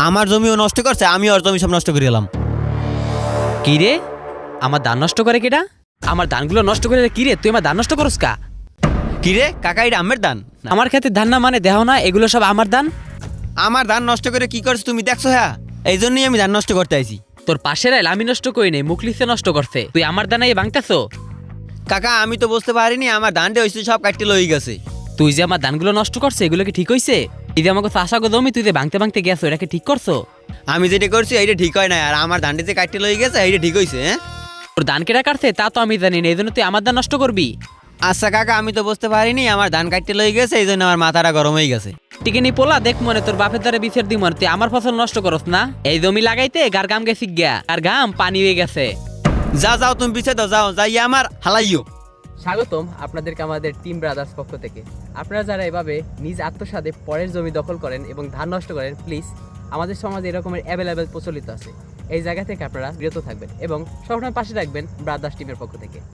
আমার জমিও নষ্ট করছে, আমি ওর জমি সব নষ্ট করে এলাম। কি রে, আমার ধান নষ্ট করে কেডা? আমার ধানগুলো নষ্ট করে কি রে, তুই আমার ধান নষ্ট করস কা? কি রে কাকা, এটা আমের ধান? আমার ক্ষেতের ধান না মানে দেহ না, এগুলো সব আমার ধান। আমার ধান নষ্ট করে কি করছো তুমি দেখছো? হ্যাঁ, এই জন্যই আমি ধান নষ্ট করতে আইছি। তোর পাশের আইল আমি নষ্ট করি নাই, মুখলিসে নষ্ট করছে। তুই আমার ধানাই ভাঙতেছো। কাকা আমি তো বুঝতে পারিনি, আমার ধানটা হয়েছে সব কাটতে লই গেছে। তুই যে আমার ধানগুলো নষ্ট করছে, এগুলো কি ঠিক হইছে? এই যে আমাকে চাষা জমি তুই যে ভাঙতে ভাঙতে গেছো, এটা কি ঠিক করছো? আমি যেটা করছি এইটা ঠিক হয় না, আর আমার ধানটা যে কাটতে লই গেছে এইটা ঠিক হয়েছে। হ্যাঁ, তোর ধান কেটা কাটছে তা তো আমি জানি না, এই জন্য তুই আমার ধান নষ্ট করবি? আচ্ছা কাকা, আমি তো বুঝতে পারিনি আমার ধান কাটতে লই গেছে, এই জন্য আমার মাথাটা গরম হয়ে গেছে। টিকে পোলা দেখ মনে তোর বাপের দ্বারা বিচার দি মনে, তুই আমার ফসল নষ্ট করস না। এই জমি লাগাইতে গার গাম গেছি গিয়া, আর গাম পানি হয়ে গেছে। যা যাও তুমি পিছিয়ে দাও, যাও যাই আমার হালাইও। স্বাগতম আপনাদেরকে আমাদের টিম ব্রাদার্স পক্ষ থেকে। আপনারা যারা এভাবে নিজ আত্মসাদে পরের জমি দখল করেন এবং ধান নষ্ট করেন, প্লিজ, আমাদের সমাজে এরকমের অ্যাভেলেবেল প্রচলিত আছে। এই জায়গা থেকে আপনারা বিরত থাকবেন এবং সবসময় পাশে রাখবেন ব্রাদার্স টিমের পক্ষ থেকে।